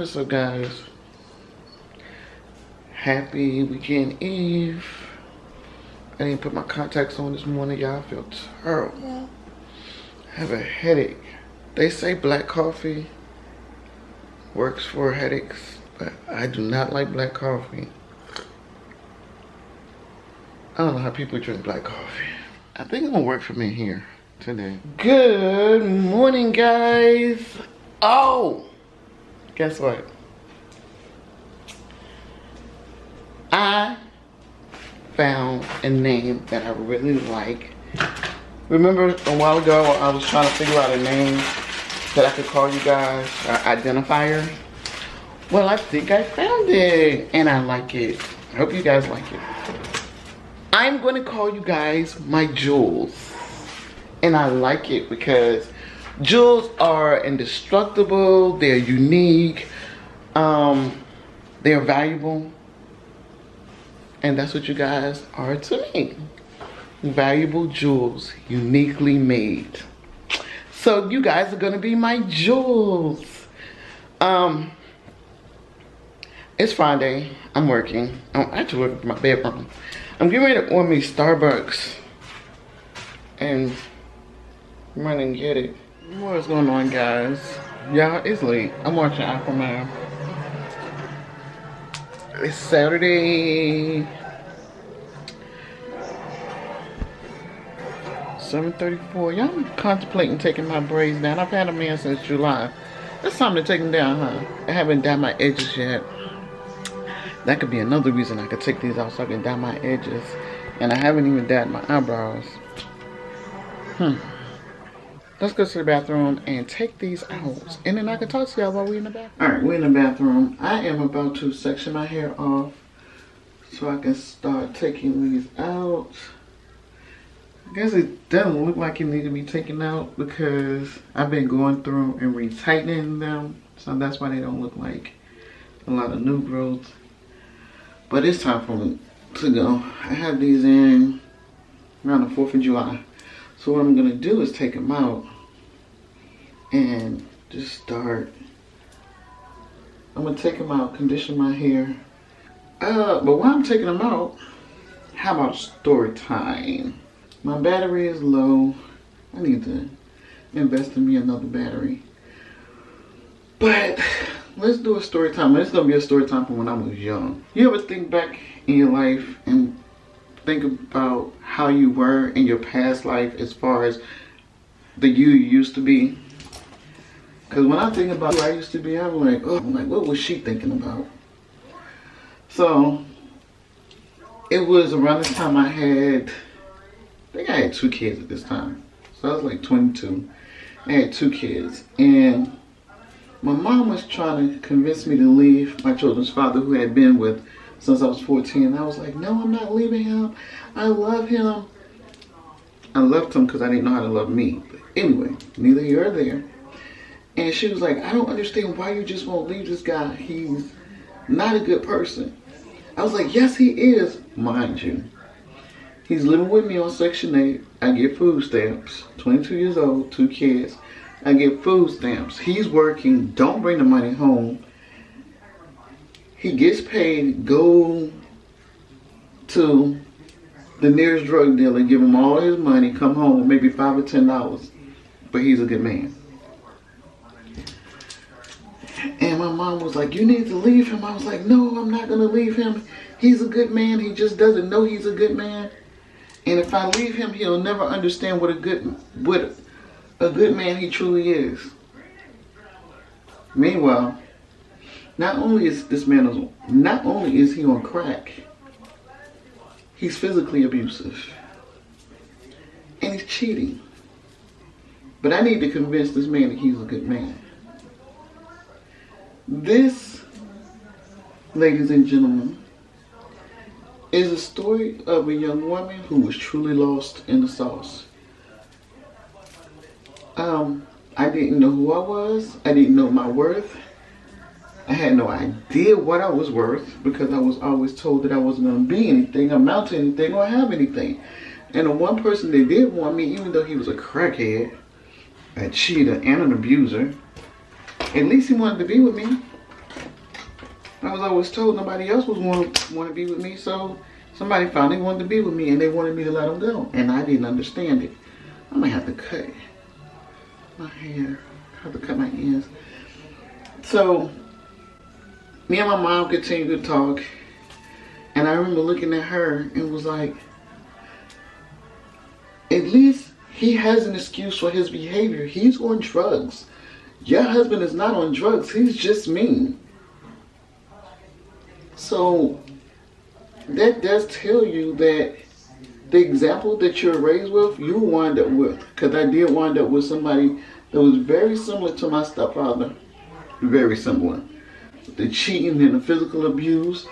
What's up, guys? Happy weekend eve. I didn't put my contacts on this morning, y'all. I feel terrible. I have a headache. They say black coffee works for headaches, but I do not like black coffee. I don't know how people drink black coffee. I think it's gonna work for me here today. Good morning, guys. Oh, guess what? I found a name that I really like. Remember a while ago I was trying to figure out a name that I could call you guys, or identifier? Well, I think I found it and I like it. I hope you guys like it. I'm going to call you guys my jewels. And I like it because jewels are indestructible, they're unique, they're valuable. And that's what you guys are to me. Valuable jewels, uniquely made. So you guys are gonna be my jewels. It's Friday, I'm working. I'm actually working from my bedroom. I'm getting ready to order me Starbucks. And I'm running to get it. What's going on, guys? Y'all, it's late. I'm watching Aquaman. It's Saturday, 7:34. Y'all, I'm contemplating taking my braids down. I've had them in since July. It's time to take them down, huh? I haven't dyed my edges yet. That could be another reason I could take these out so I can dye my edges. And I haven't even dyed my eyebrows. Let's go to the bathroom and take these out. And then I can talk to y'all while we're in the bathroom. Alright, we're in the bathroom. I am about to section my hair off so I can start taking these out. I guess it doesn't look like it need to be taken out because I've been going through and retightening them. So that's why they don't look like a lot of new growth. But it's time for me to go. I have these in around the 4th of July. So what I'm going to do is take them out and just start. I'm going to take them out, condition my hair. But while I'm taking them out, how about story time? My battery is low. I need to invest in me another battery. But let's do a story time. It's going to be a story time from when I was young. You ever think back in your life and think about how you were in your past life as far as the you used to be? Because when I think about who I used to be, I'm like, oh, what was she thinking about? So it was around this time I think I had 2 kids at this time. So I was like 22. I had 2 kids. And my mom was trying to convince me to leave my children's father, who had been with since I was 14. I was like, no, I'm not leaving him. I love him. I loved him because I didn't know how to love me. But anyway, neither here or there. And she was like, I don't understand why you just won't leave this guy. He's not a good person. I was like, yes, he is, mind you. He's living with me on Section 8. I get food stamps. 22 years old, 2 kids. I get food stamps. He's working. Don't bring the money home. He gets paid, go to the nearest drug dealer, give him all his money, come home with maybe $5 or $10. But he's a good man. And my mom was like, you need to leave him. I was like, no, I'm not going to leave him. He's a good man. He just doesn't know he's a good man. And if I leave him, he'll never understand what a good man he truly is. Meanwhile, not only is he on crack, he's physically abusive. And he's cheating. But I need to convince this man that he's a good man. This, ladies and gentlemen, is a story of a young woman who was truly lost in the sauce. I didn't know who I was. I didn't know my worth. I had no idea what I was worth because I was always told that I wasn't going to be anything, amount to anything, or have anything. And the one person that did want me, even though he was a crackhead, a cheater, and an abuser, at least he wanted to be with me. I was always told nobody else was want to be with me, so somebody finally wanted to be with me, and they wanted me to let them go, and I didn't understand it. I'm gonna have to cut my hair. I have to cut my ends. So me and my mom continued to talk, and I remember looking at her and was like, at least he has an excuse for his behavior. He's on drugs. Your husband is not on drugs. He's just mean. So that does tell you that the example that you're raised with, you wind up with. Because I did wind up with somebody that was very similar to my stepfather. Very similar. The cheating and the physical abuse.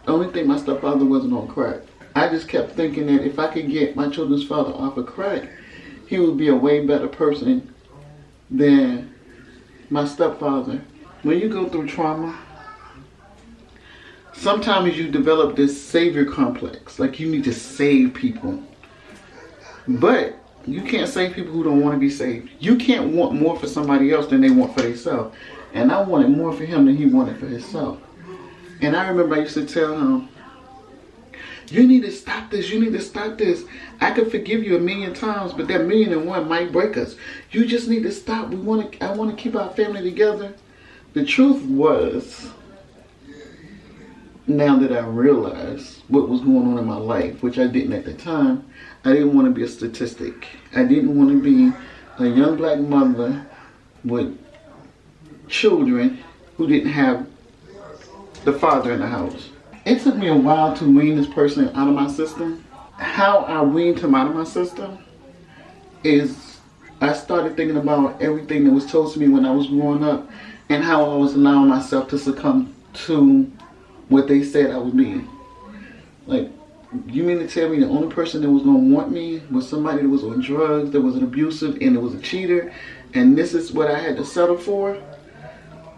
The only thing, my stepfather wasn't on crack. I just kept thinking that if I could get my children's father off of crack, he would be a way better person than my stepfather. When you go through trauma, sometimes you develop this savior complex. Like you need to save people. But you can't save people who don't want to be saved. You can't want more for somebody else than they want for themselves. And I wanted more for him than he wanted for himself. And I remember I used to tell him, you need to stop this. You need to stop this. I could forgive you 1,000,000 times, but that 1,000,001 might break us. You just need to stop. I want to keep our family together. The truth was, now that I realize what was going on in my life, which I didn't at the time, I didn't want to be a statistic. I didn't want to be a young black mother with children who didn't have the father in the house. It took me a while to wean this person out of my system. How I weaned him out of my system is I started thinking about everything that was told to me when I was growing up and how I was allowing myself to succumb to what they said I would be. Like, you mean to tell me the only person that was going to want me was somebody that was on drugs, that was an abusive, and that was a cheater, and this is what I had to settle for?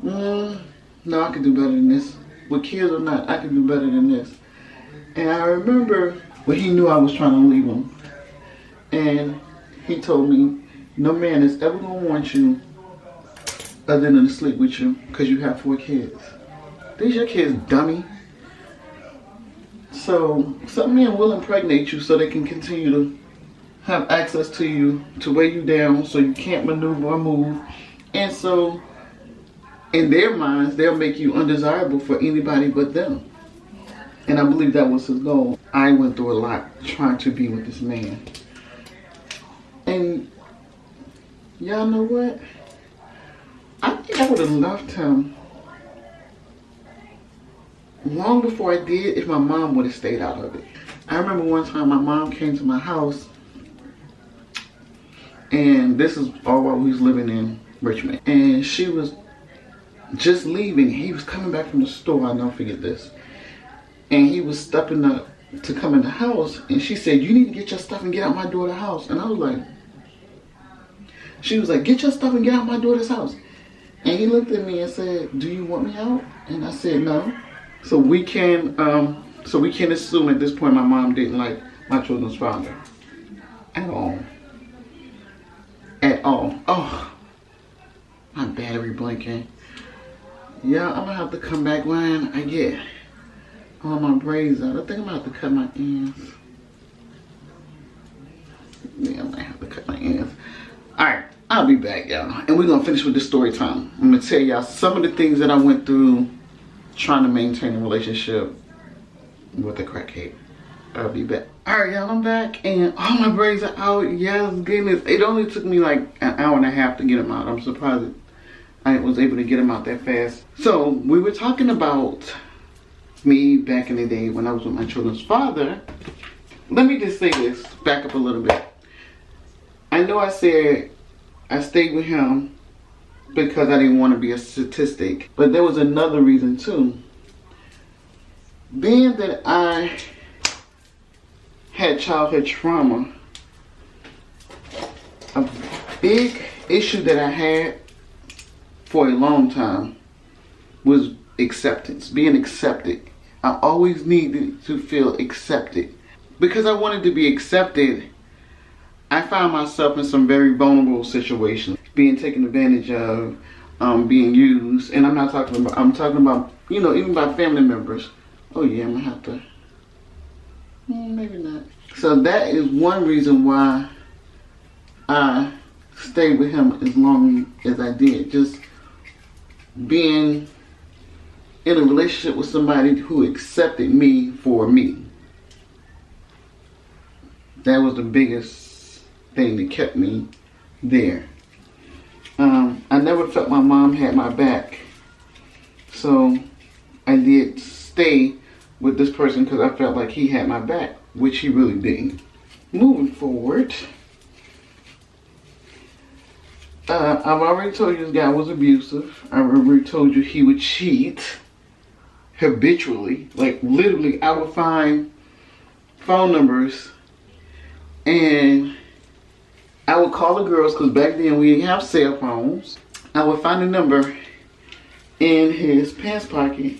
No, I could do better than this. With kids or not, I could do better than this. And I remember when he knew I was trying to leave him, and he told me, no man is ever going to want you other than to sleep with you because you have 4 kids. These your kids, dummy. So some men will impregnate you so they can continue to have access to you, to weigh you down so you can't maneuver or move. And so in their minds, they'll make you undesirable for anybody but them. And I believe that was his goal. I went through a lot trying to be with this man. And y'all know what? I think I would have loved him long before I did if my mom would have stayed out of it. I remember one time my mom came to my house, and this is all while we was living in Richmond. And she was just leaving. He was coming back from the store, I'll never forget this. And he was stepping up to come in the house, and she said, you need to get your stuff and get out my daughter's house. And I was like, she was like, get your stuff and get out my daughter's house. And he looked at me and said, do you want me out? And I said, no. So we can assume at this point my mom didn't like my children's father. At all. At all. Oh, my battery blinking. Yeah, I'm gonna have to come back when I get all my braids out. I think I'm gonna have to cut my ends. Yeah, I might have to cut my ends. Alright, I'll be back, y'all. And we're gonna finish with the story time. I'm gonna tell y'all some of the things that I went through trying to maintain a relationship with a crackhead. I'll be back. Alright, y'all, I'm back and all my braids are out. Yes, goodness. It only took me like an hour and a half to get them out. I'm surprised that I was able to get them out that fast. So we were talking about me back in the day when I was with my children's father. Let me just say this, back up a little bit. I know I said I stayed with him because I didn't want to be a statistic, but there was another reason too. Being that I had childhood trauma, a big issue that I had for a long time was acceptance, being accepted. I always needed to feel accepted. Because I wanted to be accepted, I found myself in some very vulnerable situations. Being taken advantage of, being used. And I'm talking about, you know, even by family members. Oh yeah, I'm gonna have to, maybe not. So that is one reason why I stayed with him as long as I did. Just being in a relationship with somebody who accepted me for me. That was the biggest thing that kept me there. I never felt my mom had my back. So I did stay with this person because I felt like he had my back, which he really didn't. Moving forward, I've already told you this guy was abusive. I already told you he would cheat habitually. Like literally, I would find phone numbers and I would call the girls, because back then we didn't have cell phones. I would find a number in his pants pocket,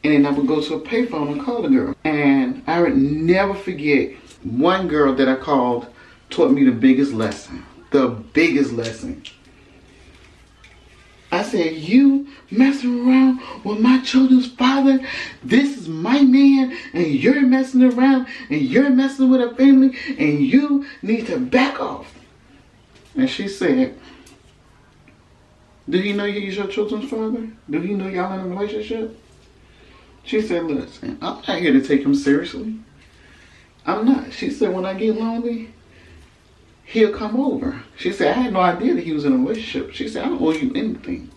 and then I would go to a payphone and call the girl. And I would never forget, one girl that I called taught me the biggest lesson. The biggest lesson. I said, you messing around with my children's father? This is my man, and you're messing around, and you're messing with a family, and you need to back off. And she said, do he know he's your children's father? Do he know y'all in a relationship? She said, listen, I'm not here to take him seriously. I'm not. She said, when I get lonely, he'll come over. She said, I had no idea that he was in a relationship. She said, I don't owe you anything.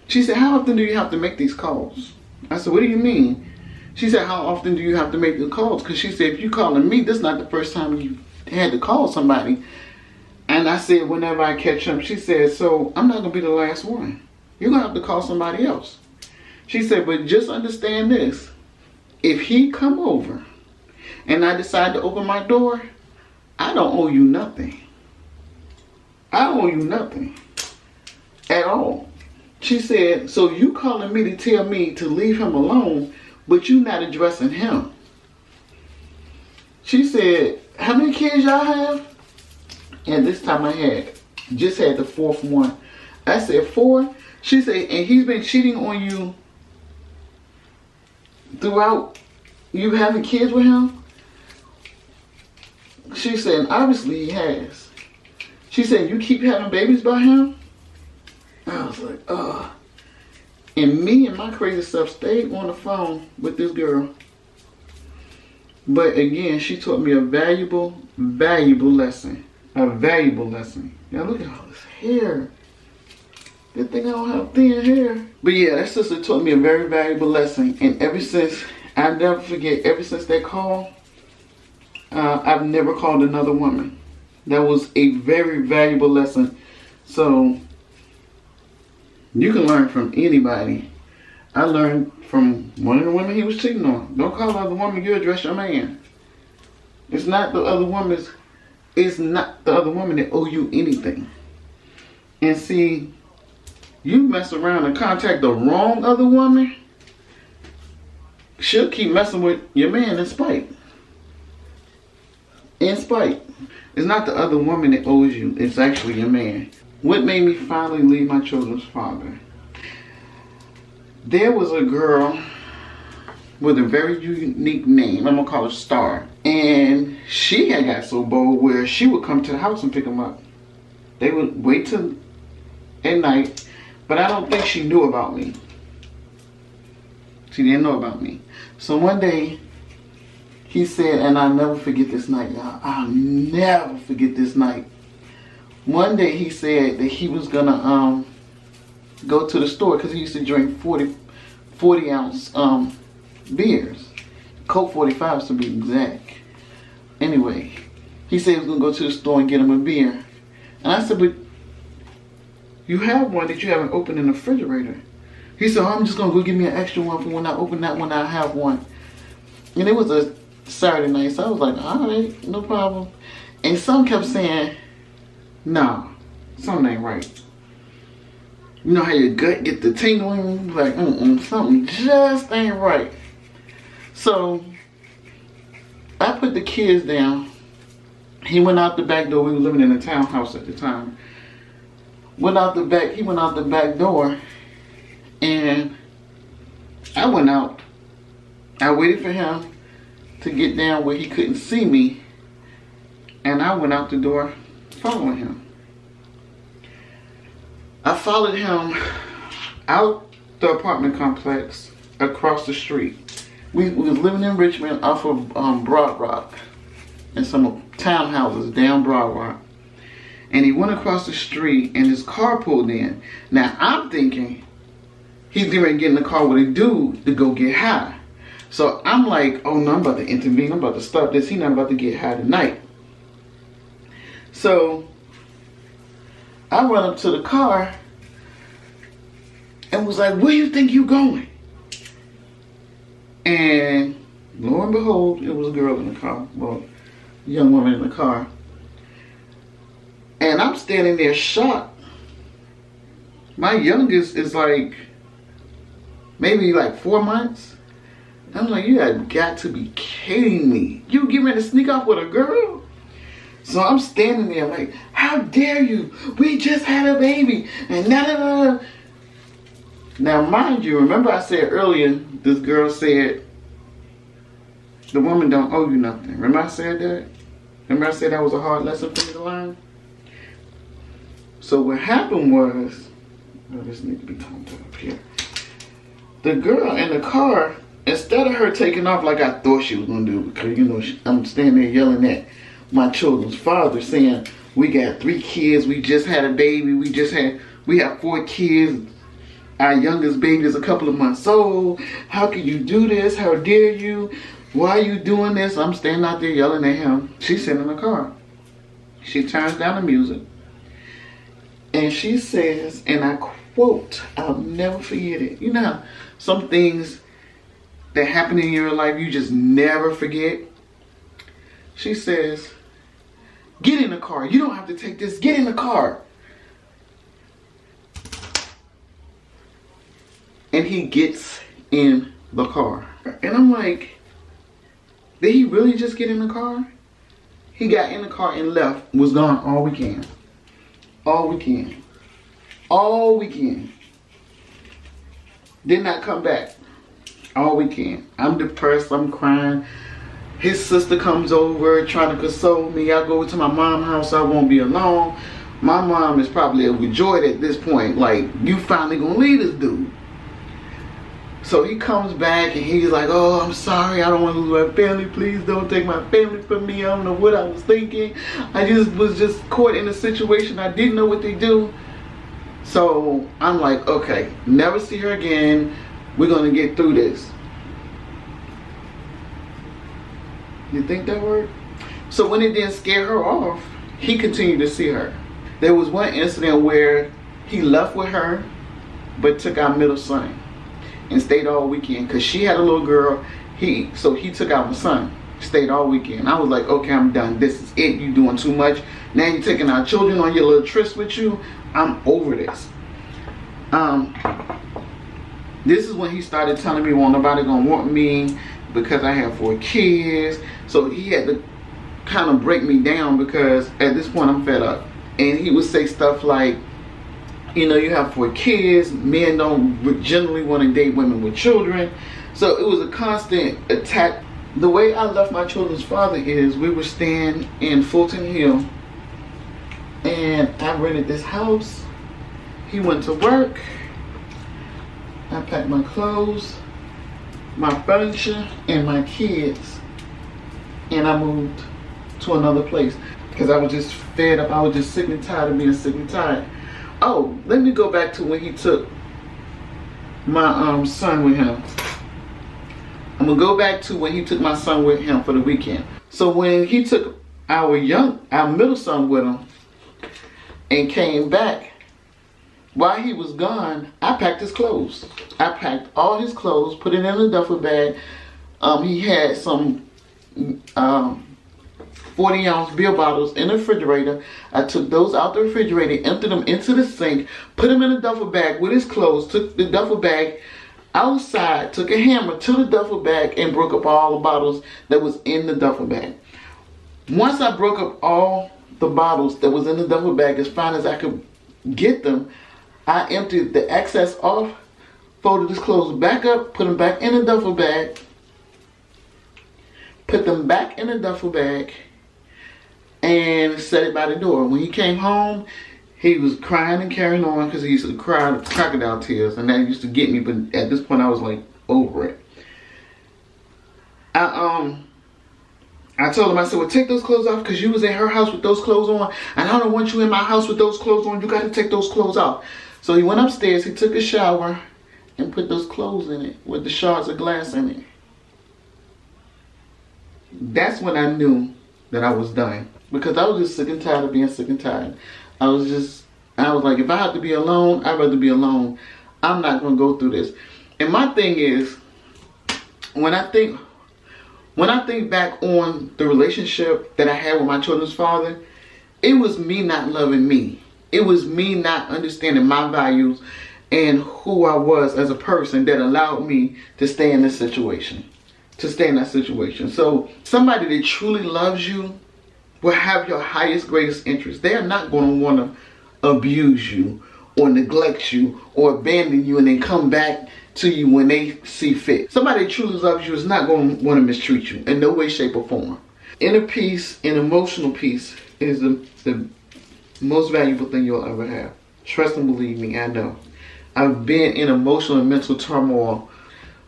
She said, how often do you have to make these calls? I said, what do you mean? She said, how often do you have to make the calls? Because she said, if you're calling me, this is not the first time you had to call somebody. And I said, whenever I catch him, she said, so I'm not going to be the last one. You're going to have to call somebody else. She said, but just understand this. If he come over and I decide to open my door, I don't owe you nothing. I don't owe you nothing at all. She said, so you calling me to tell me to leave him alone, but you not addressing him. She said, how many kids y'all have? And this time I just had the fourth one. I said, 4? She said, and he's been cheating on you throughout you having kids with him? She said, obviously he has. She said, you keep having babies by him? I was like, ugh. And me and my crazy stuff stayed on the phone with this girl. But again, she taught me a valuable lesson. A valuable lesson. Now look at all this hair. Good thing I don't have thin hair. But yeah, that sister taught me a very valuable lesson. And ever since, I'll never forget, ever since that call, I've never called another woman. That was a very valuable lesson. So, you can learn from anybody. I learned from one of the women he was cheating on. Don't call the other woman, you address your man. It's not the other woman that owe you anything. And see, you mess around and contact the wrong other woman, she'll keep messing with your man in spite. In spite. It's not the other woman that owes you, it's actually your man. What made me finally leave my children's father? There was a girl with a very unique name. I'm gonna call her Star. And she had got so bold where she would come to the house and pick him up. They would wait till at night, but I don't think she knew about me. She didn't know about me. So one day, he said, and I'll never forget this night, y'all. I'll never forget this night. One day he said that he was gonna go to the store because he used to drink 40 ounce beers. Coke 45s to be exact. Anyway, he said he was gonna go to the store and get him a beer. And I said, but you have one that you haven't opened in the refrigerator. He said, oh, I'm just gonna go get me an extra one for when I open that one, I have one. And it was a Saturday night, so I was like, all right, no problem. And some kept saying, no, something ain't right. You know how your gut get the tingling? Like, something just ain't right. So, I put the kids down. He went out the back door. We were living in a townhouse at the time. went out the back. He went out the back door, and I went out. I waited for him to get down where he couldn't see me, and I went out the door following him. I followed him out the apartment complex across the street. We was living in Richmond off of Broad Rock, and some townhouses down Broad Rock. And he went across the street, and his car pulled in. Now I'm thinking he's going to get in the car with a dude to go get high. So I'm like, oh no, I'm about to intervene. I'm about to stop this. He's not about to get high tonight. So I run up to the car and was like, where you think you going? And lo and behold, it was a girl in the car. Well, a young woman in the car. And I'm standing there shocked. My youngest is like, maybe like 4 months. I'm like, you have got to be kidding me. You getting ready to sneak off with a girl? So I'm standing there like, how dare you? We just had a baby. And da-da-da. Now, mind you, remember I said earlier, this girl said, the woman don't owe you nothing. Remember I said that? Remember I said that was a hard lesson for me to learn? So what happened was, oh, this needs to be toned up here. The girl in the car, instead of her taking off like I thought she was going to do, because, you know, I'm standing there yelling at my children's father saying, we got 3 kids, we just had a baby, we have 4 kids, our youngest baby is a couple of months old, how can you do this, how dare you, why are you doing this? I'm standing out there yelling at him. She's sitting in the car. She turns down the music, and she says, and I quote, I'll never forget it. You know how some things that happen in your life you just never forget? She says, get in the car. You don't have to take this. Get in the car. And he gets in the car. And I'm like, did he really just get in the car? He got in the car and left. Was gone all weekend. All weekend. All weekend. Did not come back. All weekend. I'm depressed. I'm crying. His sister comes over trying to console me. I go to my mom's house. I won't be alone. My mom is probably overjoyed at this point. Like, you finally gonna leave this dude. So he comes back and he's like, oh, I'm sorry. I don't want to lose my family. Please don't take my family from me. I don't know what I was thinking. I was just caught in a situation. I didn't know what they do. So I'm like, okay, never see her again. We're going to get through this. You think that worked? So when it didn't scare her off, he continued to see her. There was one incident where he left with her, but took our middle son and stayed all weekend because she had a little girl. So he took out my son, stayed all weekend. I was like, okay, I'm done. This is it. You doing too much. Now you're taking our children on your little trips with you. I'm over this. This is when he started telling me, well, nobody gonna want me because I have 4 kids. So he had to kind of break me down because at this point I'm fed up. And he would say stuff like, you know, you have 4 kids. Men don't generally want to date women with children. So it was a constant attack. The way I left my children's father is we were staying in Fulton Hill. And I rented this house. He went to work. I packed my clothes, my furniture, and my kids. And I moved to another place. Because I was just fed up. I was just sick and tired of being sick and tired. Oh, let me go back to when he took my son with him. I'm going to go back to when he took my son with him for the weekend. So when he took our middle son with him and came back, while he was gone, I packed his clothes. I packed all his clothes, put it in a duffel bag. He had some 40-ounce beer bottles in the refrigerator. I took those out the refrigerator, emptied them into the sink, put them in a duffel bag with his clothes, took the duffel bag outside, took a hammer to the duffel bag and broke up all the bottles that was in the duffel bag. Once I broke up all the bottles that was in the duffel bag as fine as I could get them, I emptied the excess off, folded his clothes back up, put them back in a duffel bag, and set it by the door. When he came home, he was crying and carrying on because he used to cry crocodile tears, and that used to get me, but at this point I was like over it. I told him, I said, well, take those clothes off because you was in her house with those clothes on, and I don't want you in my house with those clothes on. You got to take those clothes off. So he went upstairs, he took a shower, and put those clothes in it with the shards of glass in it. That's when I knew that I was done, because I was just sick and tired of being sick and tired. I was like, if I have to be alone, I'd rather be alone. I'm not going to go through this. And my thing is, when I think back on the relationship that I had with my children's father, it was me not loving me. It was me not understanding my values and who I was as a person that allowed me to stay in this situation. So somebody that truly loves you will have your highest, greatest interest. They are not going to want to abuse you or neglect you or abandon you and then come back to you when they see fit. Somebody that truly loves you is not going to want to mistreat you in no way, shape, or form. Inner peace and emotional peace is the most valuable thing you'll ever have. Trust and believe me, I know. I've been in emotional and mental turmoil,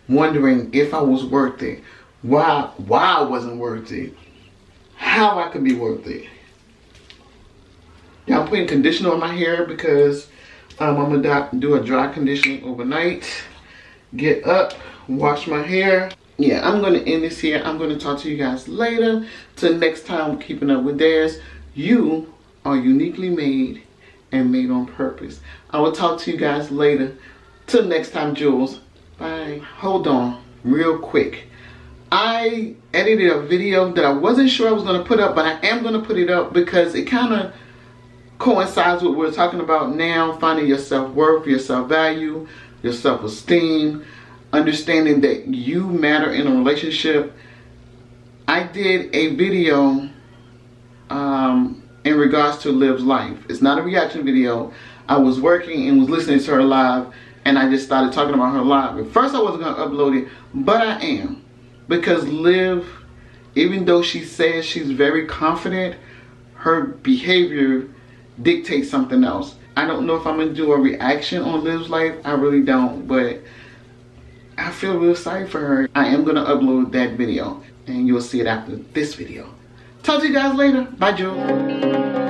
wondering if I was worth it, why I wasn't worth it, how I could be worth it. Yeah, I'm putting conditioner on my hair because I'm gonna do a dry conditioning overnight. Get up, wash my hair. Yeah, I'm gonna end this here. I'm gonna talk to you guys later. Till next time, keeping up with theirs. You are uniquely made and made on purpose. I will talk to you guys later. Till next time, Jules. Bye. Hold on, real quick. I edited a video that I wasn't sure I was gonna put up, but I am gonna put it up because it kind of coincides with what we're talking about now, finding your self-worth, your self-value, your self-esteem, understanding that you matter in a relationship. I did a video in regards to Liv's life. It's not a reaction video. I was working and was listening to her live, and I just started talking about her live. At first I wasn't going to upload it, but I am. Because Liv, even though she says she's very confident, her behavior dictates something else. I don't know if I'm going to do a reaction on Liv's life. I really don't, but I feel real sorry for her. I am going to upload that video, and you'll see it after this video. Talk to you guys later. Bye, Joe.